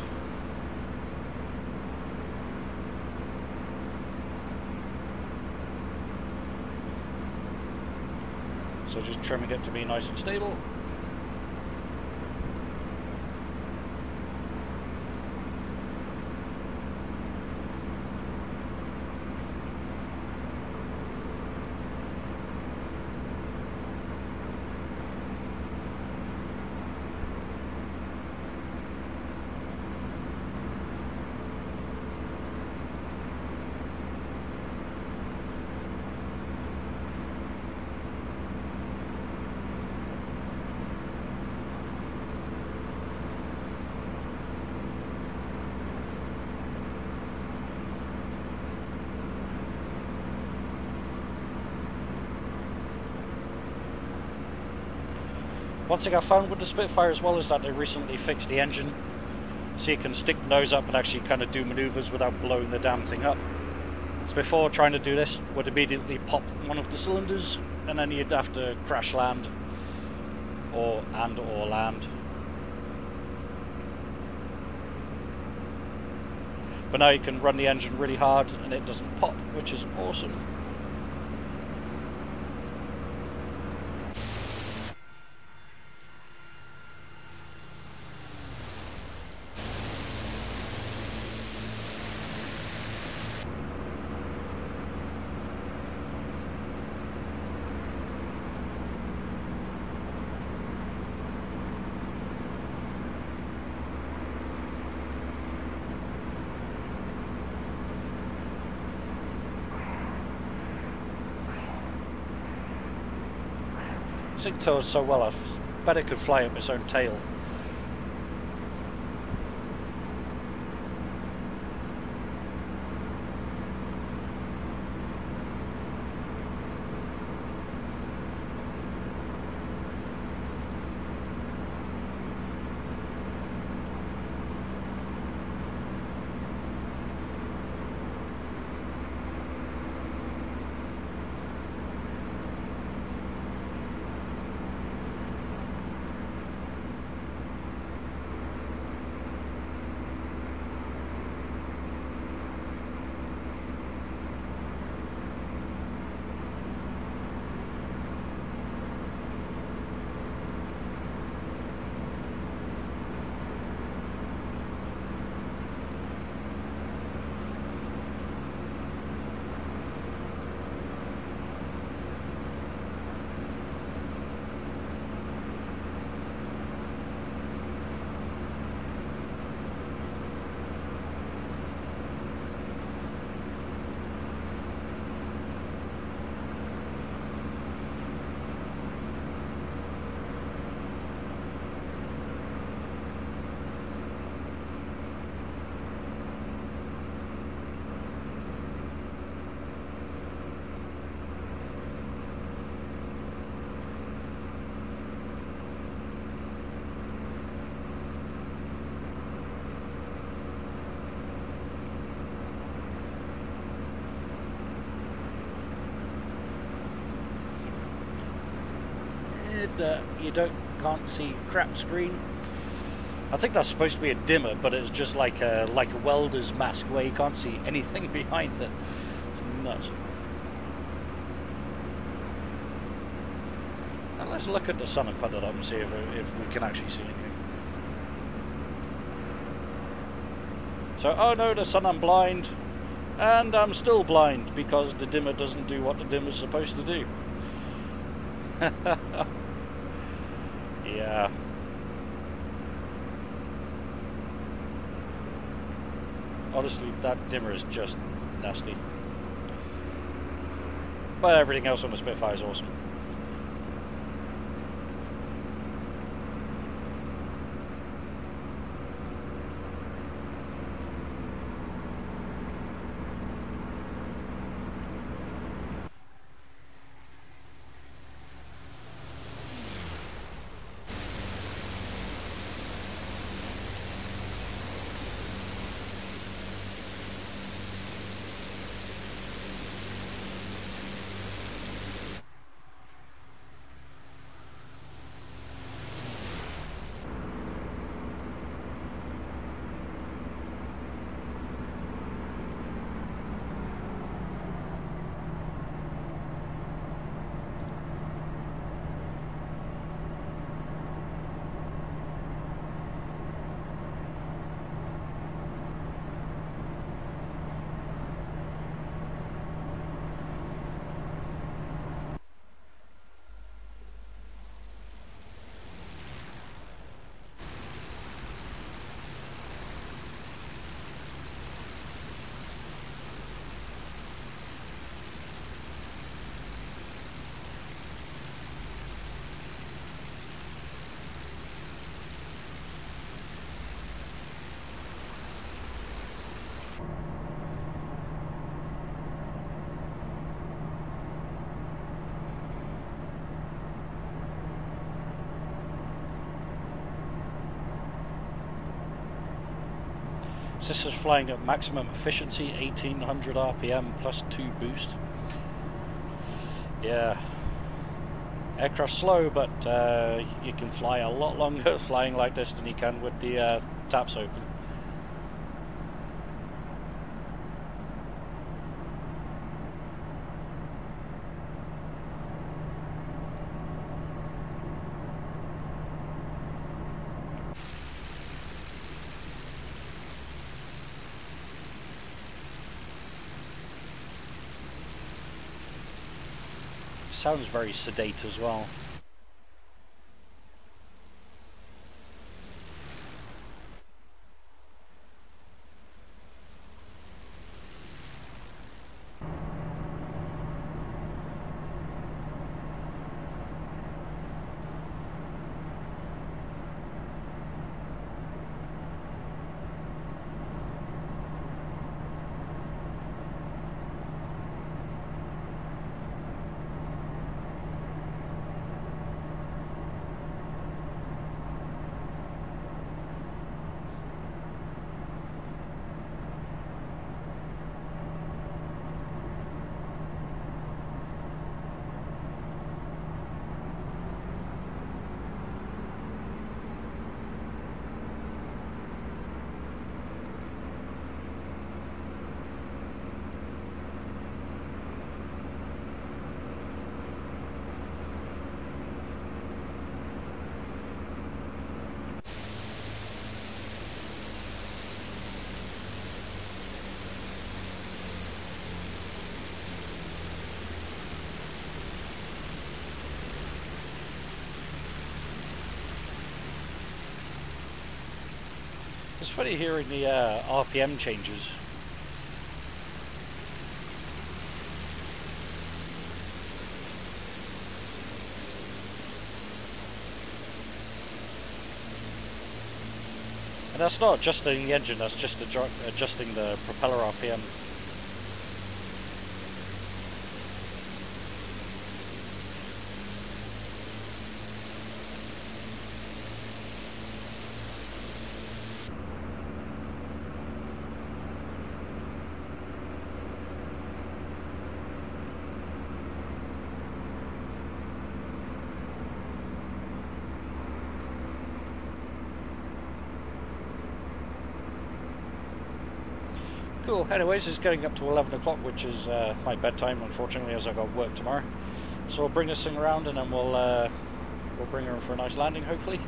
So just trimming it to be nice and stable. One thing I found with the Spitfire as well is that they recently fixed the engine, so you can stick the nose up and actually kind of do maneuvers without blowing the damn thing up. So before trying to do this, would immediately pop one of the cylinders, and then you'd have to crash land, or land. But now you can run the engine really hard and it doesn't pop, which is awesome. Sigtail is so well off. Bet it could fly up its own tail. You can't see crap screen. I think that's supposed to be a dimmer, but it's just like a welder's mask where you can't see anything behind it. It's nuts. Now let's look at the sun and put it up and see if we can actually see anything. So, oh no, the sun, I'm blind, and I'm still blind because the dimmer doesn't do what the dimmer's supposed to do. Yeah. Honestly, that dimmer is just nasty. But everything else on the Spitfire is awesome. This is flying at maximum efficiency, 1800 RPM plus 2 boost. Yeah. Aircraft's slow, but you can fly a lot longer flying like this than you can with the taps open. Sounds very sedate as well. It's funny hearing the RPM changes. And that's not adjusting the engine, that's just adjusting the propeller RPM. Cool, anyways, it's getting up to 11 o'clock, which is my bedtime, unfortunately, as I got work tomorrow. So we'll bring this thing around and then we'll bring her in for a nice landing, hopefully.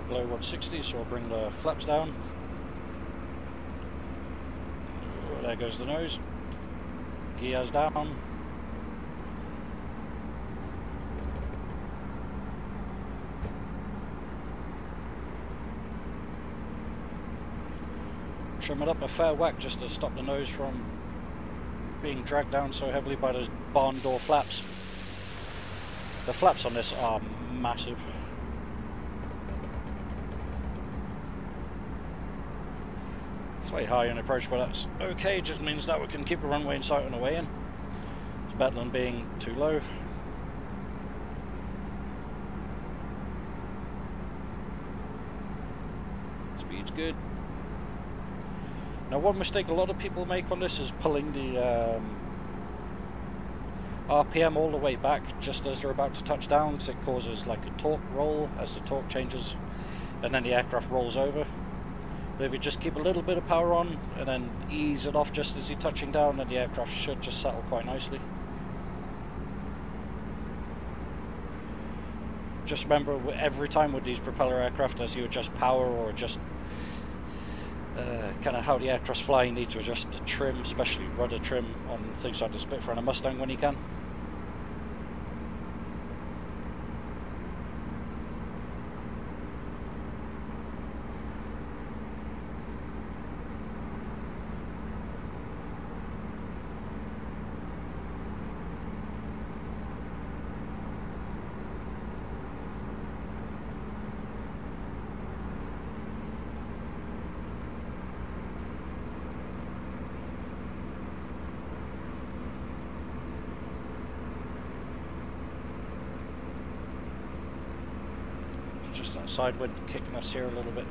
Below 160, so I'll bring the flaps down. Oh, there goes the nose. Gears down. Trim it up a fair whack just to stop the nose from being dragged down so heavily by those barn door flaps. The flaps on this are massive. Slightly high on approach, but that's okay, just means that we can keep the runway in sight on the way in. It's better than being too low. Speed's good. Now, one mistake a lot of people make on this is pulling the RPM all the way back just as they're about to touch down, because it causes like a torque roll as the torque changes and then the aircraft rolls over. But if you just keep a little bit of power on and then ease it off just as you're touching down, then the aircraft should just settle quite nicely. Just remember, every time with these propeller aircraft, as you adjust power or adjust kind of how the aircraft's flying, you need to adjust the trim, especially rudder trim on things like the Spitfire and a Mustang when you can. Just that side wind kicking us here a little bit.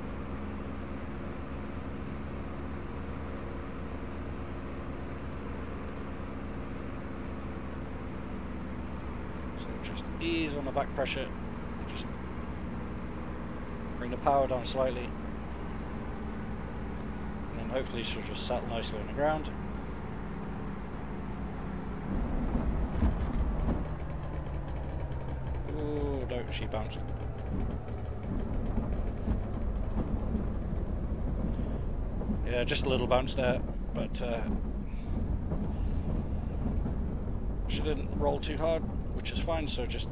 So just ease on the back pressure, just bring the power down slightly, and then hopefully she'll just settle nicely on the ground. Oh no, she bounced. Yeah, just a little bounce there, but she didn't roll too hard, which is fine, so just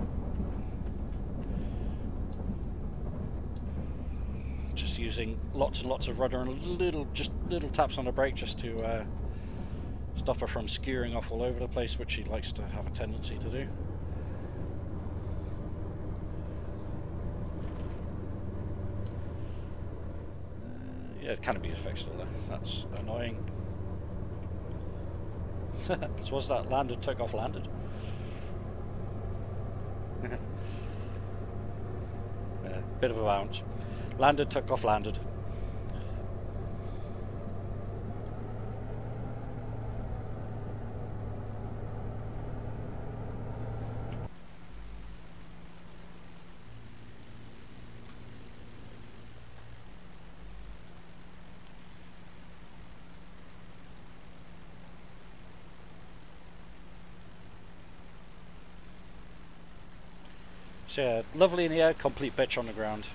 using lots and lots of rudder and little taps on the brake just to stop her from skewering off all over the place, which she likes to have a tendency to do. Yeah, it can be effect still there. That's annoying. So was that landed, took off, landed? Yeah, bit of a bounce. Landed, took off, landed. So yeah, lovely in the air, complete bitch on the ground.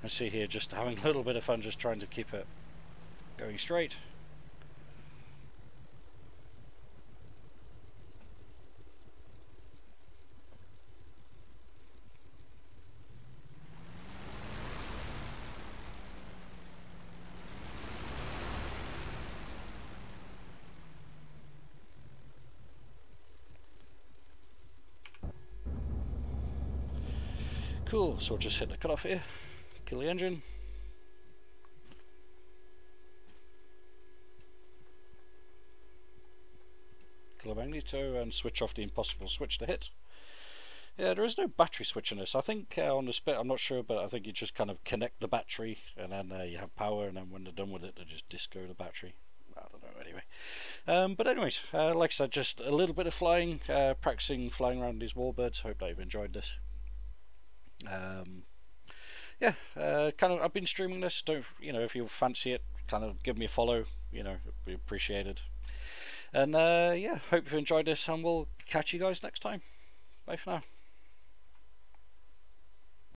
I see here just having a little bit of fun, just trying to keep it going straight. Cool, so we'll just hit the cutoff here, kill the engine. Kill the magneto and switch off the impossible switch to hit. Yeah, there is no battery switch in this. I think on the Spit, I'm not sure, but I think you just kind of connect the battery and then you have power, and then when they're done with it, they just disco the battery. I don't know, anyway. But anyways, like I said, just a little bit of flying, practicing flying around these Warbirds. Hope that you've enjoyed this. Yeah, kind of. I've been streaming this. Don't if you fancy it, kind of give me a follow. It'd be appreciated. And yeah, hope you've enjoyed this, and we'll catch you guys next time. Bye for now.